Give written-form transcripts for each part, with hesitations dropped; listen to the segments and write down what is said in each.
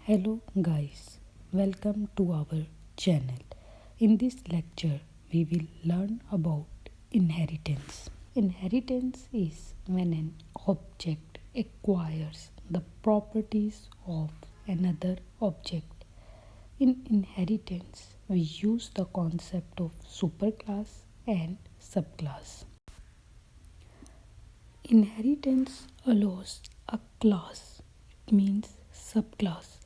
Hello guys, welcome to our channel. In this lecture, we will learn about inheritance. Inheritance is when an object acquires the properties of another object. In inheritance, we use the concept of superclass and subclass. Inheritance allows a class, it means subclass,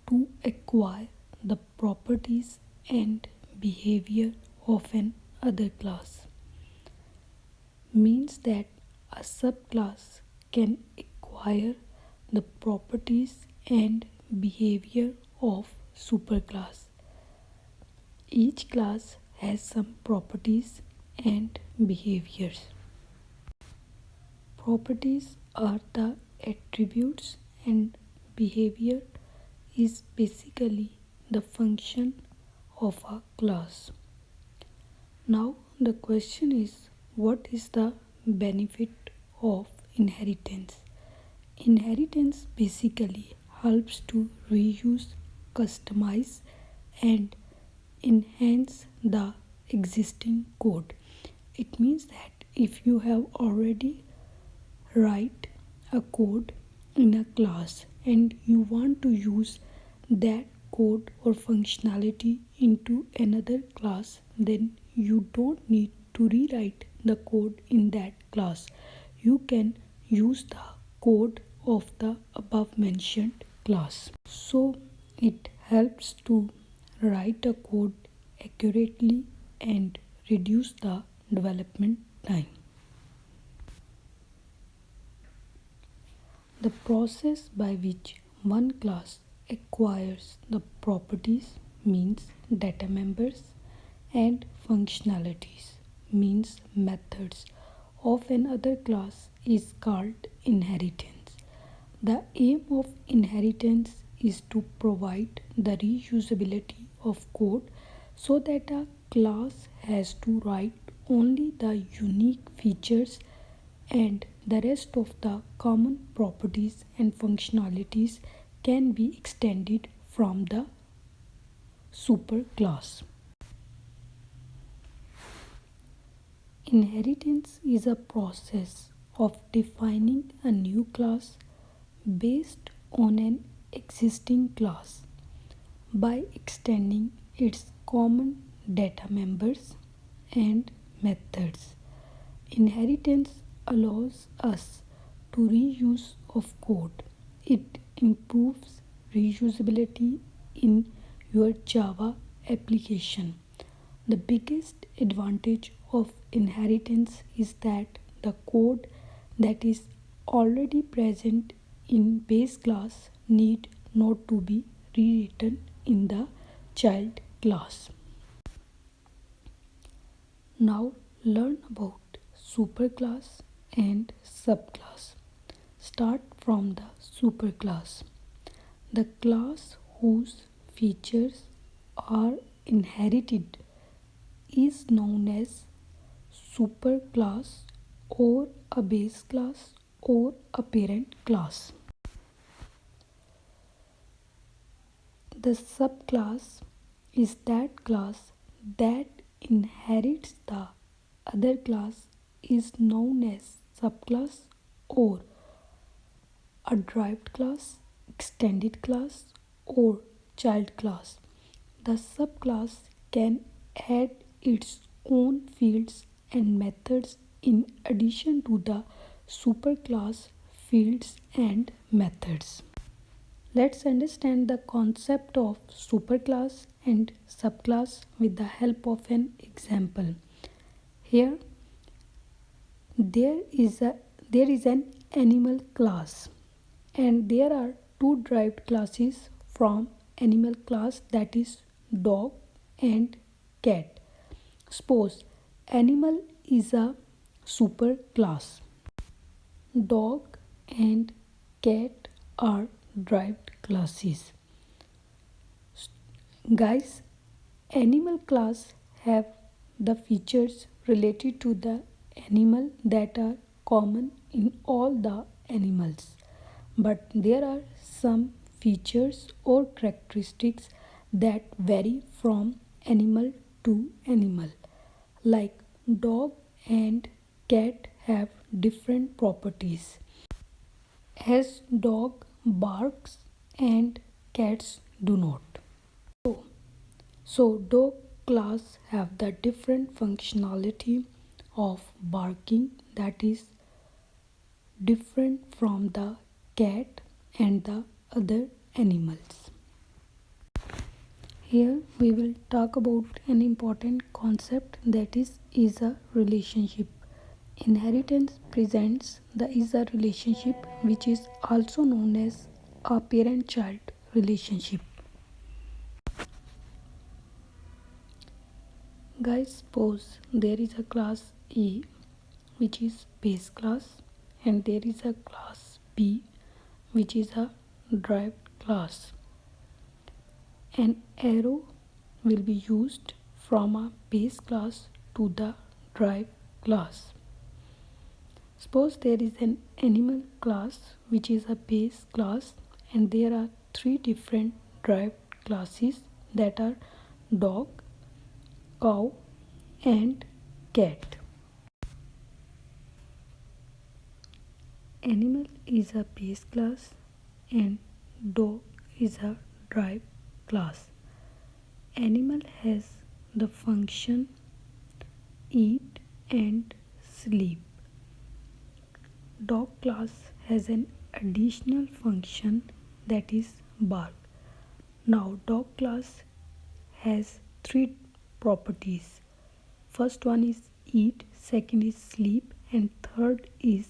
to acquire the properties and behavior of an other class. Means that a subclass can acquire the properties and behavior of superclass. Each class has some properties and behaviors. Properties are the attributes and behavior is basically the function of a class. Now the question is, what is the benefit of inheritance? Inheritance basically helps to reuse, customize and enhance the existing code. It means that if you have already write a code in a class and you want to use that code or functionality into another class, then you don't need to rewrite the code in that class. You can use the code of the above mentioned class. So it helps to write a code accurately and reduce the development time. The process by which one class acquires the properties means data members and functionalities means methods of another class is called inheritance. The aim of inheritance is to provide the reusability of code so that a class has to write only the unique features and the rest of the common properties and functionalities can be extended from the superclass. Inheritance is a process of defining a new class based on an existing class by extending its common data members and methods. Inheritance allows us to reuse of code. It improves reusability in your Java application. The biggest advantage of inheritance is that the code that is already present in base class need not to be rewritten in the child class. Now learn about superclass and subclass. Start from the superclass. The class whose features are inherited is known as superclass or a base class or a parent class. The subclass is that class that inherits the other class is known as subclass or a derived class, extended class or child class. The subclass can add its own fields and methods in addition to the superclass fields and methods. Let's understand the concept of superclass and subclass with the help of an example. Here there is an animal class and there are two derived classes from animal class, that is dog and cat. Suppose animal is a superclass. Dog and cat are derived classes. Guys, animal class have the features related to the animal that are common in all the animals, but there are some features or characteristics that vary from animal to animal. Like dog and cat have different properties, as dog barks and cats do not. So dog class have the different functionality of barking that is different from the cat and the other animals. Here we will talk about an important concept that is a relationship. Inheritance presents the is a relationship which is also known as a parent-child relationship. Guys, suppose there is a class A which is base class and there is a class B which is a derived class. An arrow will be used from a base class to the derived class. Suppose there is an animal class which is a base class and there are three different derived classes that are dog, cow and cat. Animal is a base class and dog is a derived class. Animal has the function eat and sleep. Dog class has an additional function that is bark. Now dog class has three properties. First one is eat, second is sleep and third is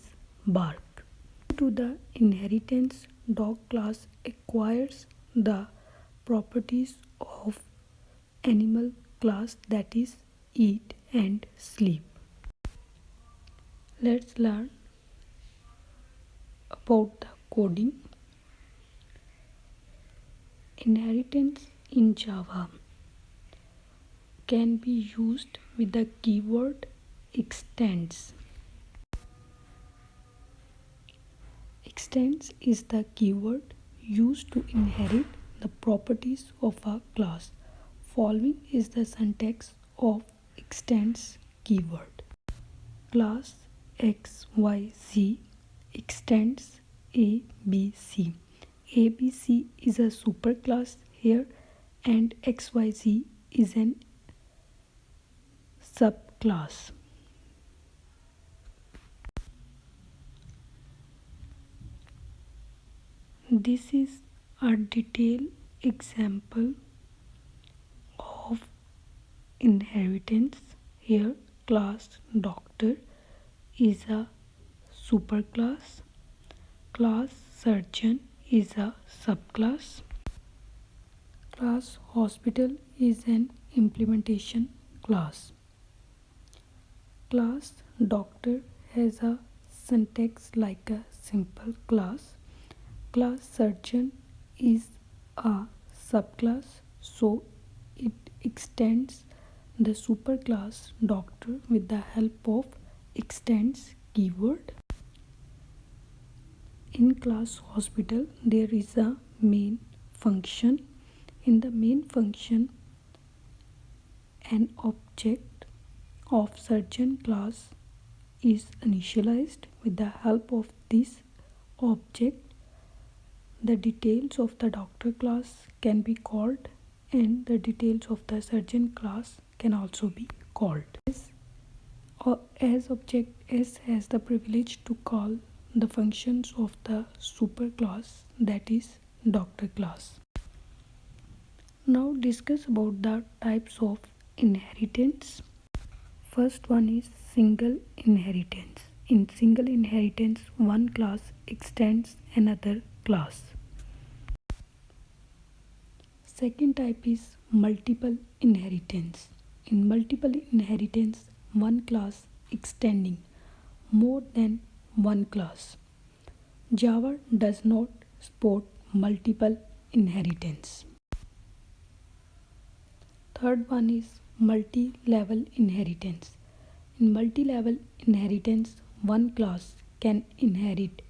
bark. Due to the inheritance, dog class acquires the properties of animal class that is eat and sleep. Let's learn about the coding. Inheritance in Java can be used with the keyword extends. Extends is the keyword used to inherit the properties of a class. Following is the syntax of extends keyword. Class XYZ extends ABC. ABC is a superclass here and XYZ is an subclass. This is a detailed example of inheritance. Here class doctor is a superclass. Class surgeon is a subclass. Class hospital is an implementation class. Class doctor has a syntax like a simple class. Class surgeon is a subclass, so it extends the superclass doctor with the help of extends keyword. In class hospital, there is a main function. In the main function, an object of surgeon class is initialized. With the help of this object, the details of the doctor class can be called and the details of the surgeon class can also be called. As object S has the privilege to call the functions of the superclass that is doctor class. Now discuss about the types of inheritance. First one is single inheritance. In single inheritance, one class extends another class. Second type is multiple inheritance. In multiple inheritance, one class extending more than one class. Java does not support multiple inheritance. Third one is multi-level inheritance. In multi-level inheritance, one class can inherit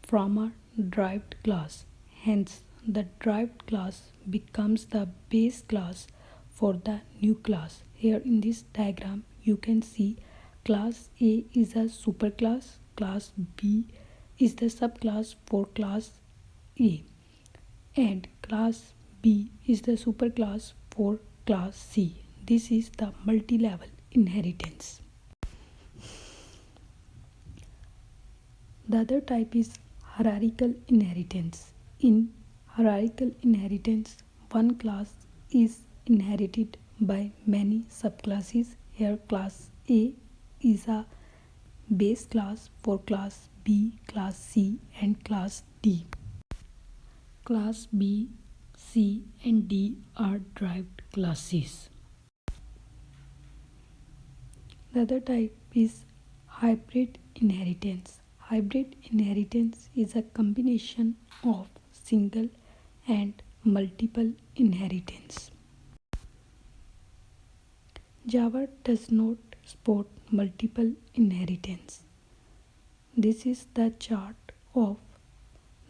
from a derived class. Hence, the derived class becomes the base class for the new class. Here in this diagram you can see class A is a superclass, class B is the subclass for class A, and class B is the superclass for class C. This is the multi-level inheritance. The other type is hierarchical inheritance. In hierarchical inheritance, one class is inherited by many subclasses. Here class A is a base class for class B, class C and class D. Class B, C and D are derived classes. The other type is hybrid inheritance. Hybrid inheritance is a combination of single and multiple inheritance. Java does not support multiple inheritance. This is the chart of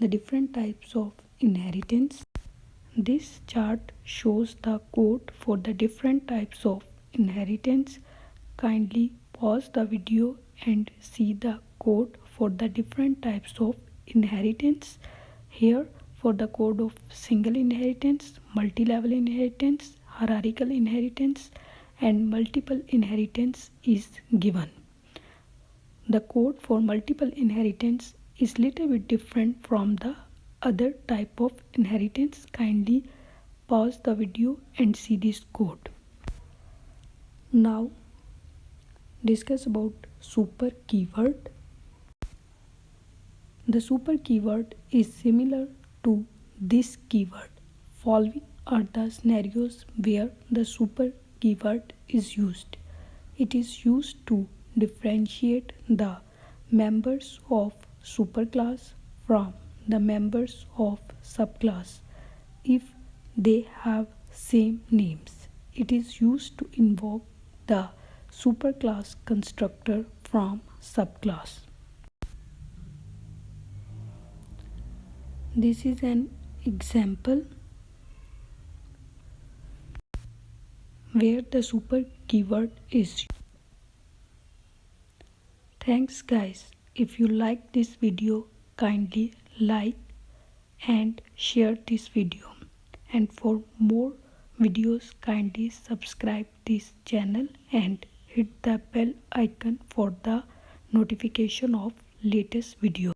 the different types of inheritance. This chart shows the code for the different types of inheritance. Kindly pause the video and see the code for the different types of inheritance. Here for the code of single inheritance, multi-level inheritance, hierarchical inheritance and multiple inheritance is given. The code for multiple inheritance is little bit different from the other type of inheritance. Kindly pause the video and see this code. Now discuss about super keyword. The super keyword is similar to this keyword. Following are the scenarios where the super keyword is used. It is used to differentiate the members of superclass from the members of subclass if they have same names. It is used to invoke the superclass constructor from subclass. This is an example where the super keyword is. Thanks guys. If you like this video, kindly like and share this video. And for more videos, kindly subscribe this channel and hit the bell icon for the notification of latest video.